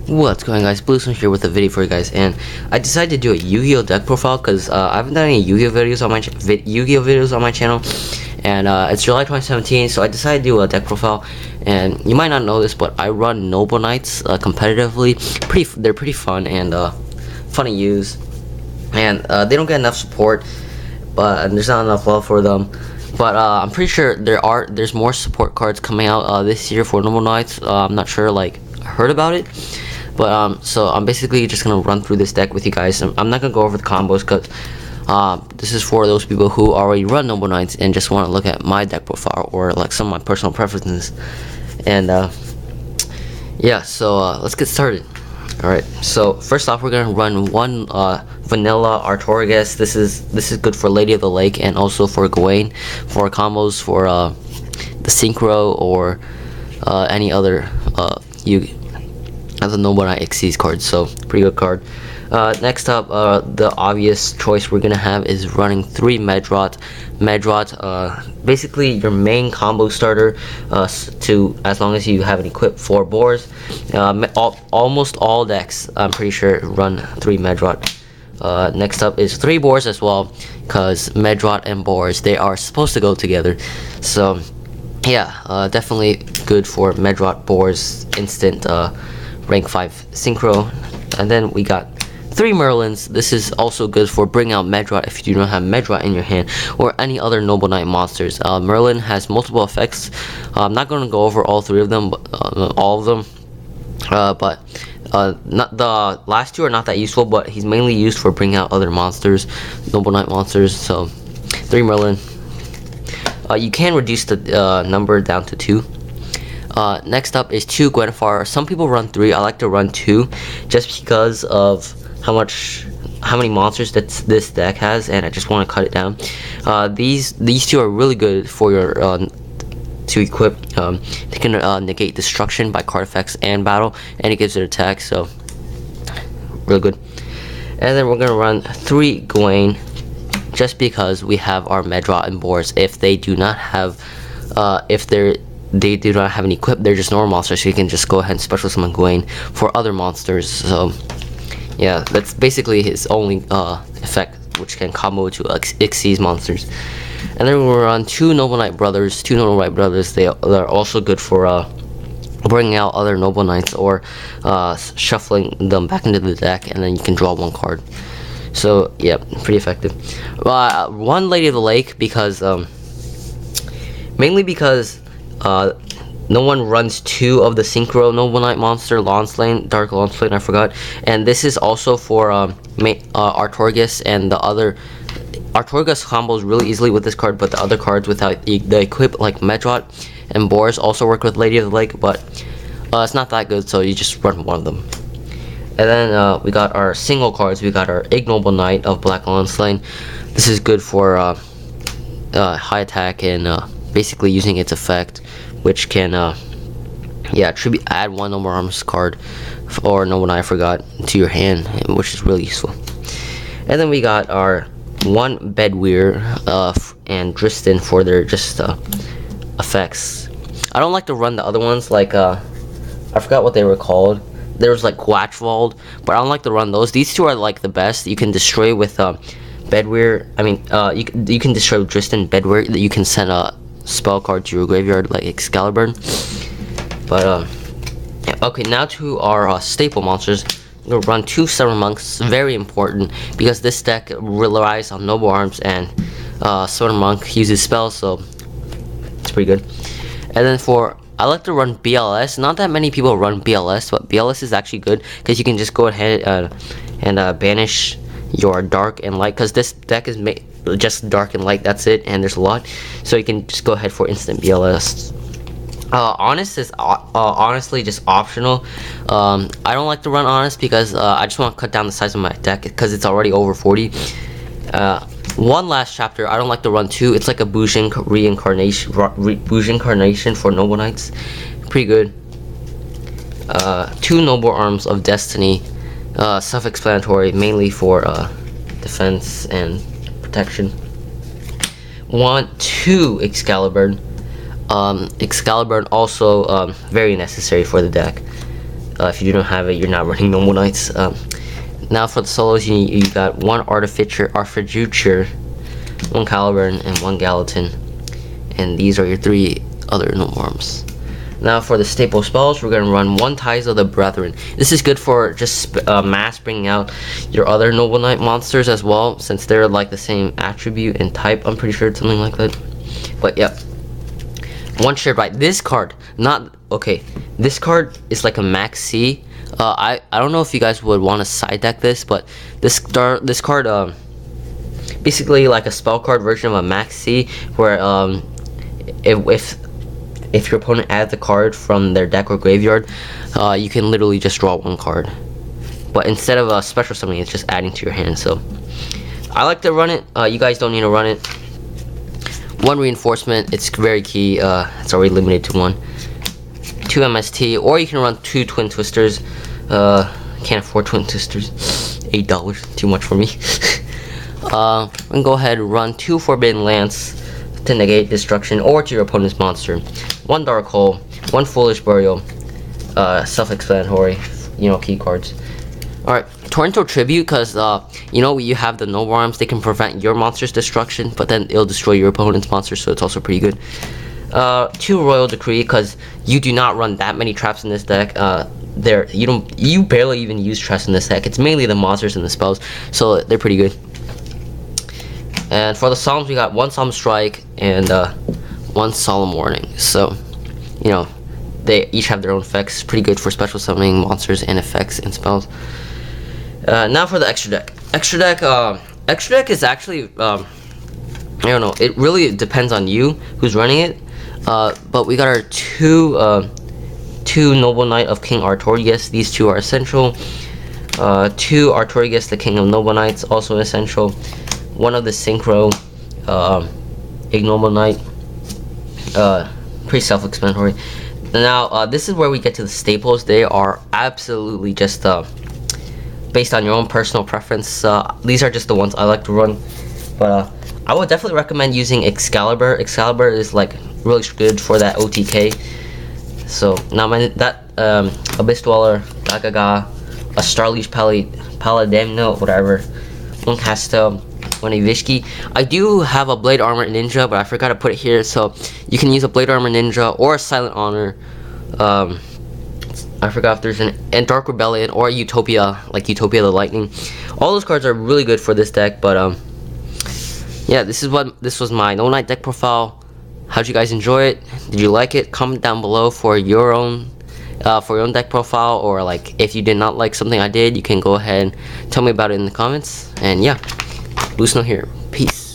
What's going on, guys? Bluesman here with a video for you guys, and I decided to do a Yu-Gi-Oh deck profile because I haven't done any Yu-Gi-Oh videos on my channel, and it's July 2017, so I decided to do a deck profile. And you might not know this, but I run Noble Knights competitively. They're pretty fun and fun to use, and they don't get enough support, but there's not enough love for them. But I'm pretty sure there's more support cards coming out this year for Noble Knights. I'm not sure, like, I heard about it. But so I'm basically just gonna run through this deck with you guys. I'm not gonna go over the combos because this is for those people who already run Noble Knights and just want to look at my deck profile or like some of my personal preferences. And yeah, so let's get started. Alright, so first off, we're gonna run one vanilla artorrigus. This is good for Lady of the Lake and also for Gawain, for combos for the synchro or any other as a Noble Knight Xyz card, so pretty good card. Next up, the obvious choice we're gonna have is running 3 Medrot. Basically your main combo starter, as long as you have an equipped 4 boars. Almost all decks, I'm pretty sure, run 3 Medrot. Next up is 3 boars as well, because Medrot and boars, they are supposed to go together. So yeah, definitely good for Medrot boars instant rank 5 synchro. And then we got 3 Merlins. This is also good for bring out Medrot if you do not have Medrot in your hand or any other Noble Knight monsters. Merlin has multiple effects. I'm not going to go over all 3 of them, but all of them. Not the last 2 are not that useful, but he's mainly used for bringing out other monsters, Noble Knight monsters. So 3 Merlin. You can reduce the number down to 2. Next up is 2 Gwenfar. Some people run 3. I like to run 2 just because of how many monsters that this deck has, and I just want to cut it down. These 2 are really good for your to equip. They can negate destruction by card effects and battle, and it gives it attack, so really good. And then we're gonna run 3 Gawain just because we have our Medrot and boars. If they do not have they do not have an equip, they're just normal monsters, so you can just go ahead and special summon Gawain for other monsters. So yeah, that's basically his only effect, which can combo to Xyz monsters. And then we're on 2 Noble Knight Brothers. They're also good for bringing out other Noble Knights or shuffling them back into the deck, and then you can draw 1 card. So yeah, pretty effective. 1 Lady of the Lake because mainly because no one runs 2 of the synchro Noble Knight monster, Dark Launslane, I forgot. And this is also for artorrigus, and the other artorrigus combos really easily with this card, but the other cards without the equip, like Medrot and boars, also work with Lady of the Lake, but it's not that good, so you just run 1 of them. And then we got our single cards. We got our Ignoble Knight of Black Launslane. This is good for high attack and basically using its effect, which can add 1 Noble Arms card or Noble Knight, I forgot, to your hand, which is really useful. And then we got our 1 Bedweir and Dristan for their just effects. I don't like to run the other ones, like I forgot what they were called. There was like Quatchwald, but I don't like to run those. These 2 are like the best. You can destroy with Bedweir. I mean, you can destroy with Dristan Bedweir. You can send a spell card to your graveyard like Excalibur. But yeah, okay, now to our staple monsters. We're gonna run 2 Summer Monks. Very important because this deck relies on Noble Arms, and Summer Monk uses spells, so it's pretty good. And then I like to run BLS. Not that many people run BLS, but BLS is actually good because you can just go ahead and banish your dark and light, because this deck is just dark and light, that's it, and there's a lot, so you can just go ahead for instant BLS. Honest is honestly just optional. I don't like to run Honest because I just want to cut down the size of my deck because it's already over 40. 1 Last Chapter, I don't like to run 2. It's like a Bujin Carnation for Noble Knights. Pretty good. 2 Noble Arms of Destiny. Self-explanatory, mainly for defense and protection. 2 Excalibur. Excalibur also very necessary for the deck. If you do not have it, you're not running Noble Knights. Now for the solos, you got one Artificer, one Caliburn, and one Gallatin. And these are your 3 other Noble Arms. Now for the staple spells, we're going to run one Ties of the Brethren. This is good for just mass bringing out your other Noble Knight monsters as well, since they're like the same attribute and type. I'm pretty sure it's something like that. But yeah. One shared by this card, not okay. This card is like a maxx C. I don't know if you guys would want to side deck this, but this card basically like a spell card version of a maxx C, where if your opponent adds the card from their deck or graveyard, you can literally just draw 1 card. But instead of a special summoning, it's just adding to your hand. So I like to run it. You guys don't need to run it. 1 reinforcement, it's very key. It's already limited to 1. 2 MST, or you can run 2 Twin Twisters. Can't afford Twin Twisters. $8, too much for me. I'm gonna go ahead and run 2 Forbidden Lance to negate destruction or to your opponent's monster. 1 Dark Hole, 1 Foolish Burial. Self-explanatory, key cards. Alright, Torrential Tribute, because you have the Noble Arms, they can prevent your monster's destruction, but then it'll destroy your opponent's monster, so it's also pretty good. 2 Royal Decree, because you do not run that many traps in this deck. You barely even use traps in this deck. It's mainly the monsters and the spells, so they're pretty good. And for the Psalms, we got 1 Psalm Strike and 1 Solemn Warning. So, they each have their own effects. Pretty good for special summoning monsters and effects and spells. Now for the extra deck. Extra deck is actually, I don't know. It really depends on you who's running it. But we got our 2 Noble Knight of King Artorrigus. These 2 are essential. 2 Artorrigus, the King of Noble Knights, also essential. 1 of the Synchro Ignoble Knight. Pretty self-explanatory. Now this is where we get to the staples. They are absolutely just based on your own personal preference. These are just the ones I like to run, but I would definitely recommend using Excalibur. Excalibur is like really good for that OTK. So now Abyss Dweller, Gagaga, a Starleech Paladino, whatever, 1 Castel, 1 Avishki. I do have a Blade Armor Ninja, but I forgot to put it here, so you can use a Blade Armor Ninja or a Silent Honor. I forgot if there's an Dark Rebellion or a Utopia, like Utopia the Lightning. All those cards are really good for this deck, but yeah, this was my Noble Knight deck profile. How'd you guys enjoy it? Did you like it? Comment down below for your own deck profile, or like if you did not like something I did, you can go ahead and tell me about it in the comments. And yeah, Blue Snow here. Peace.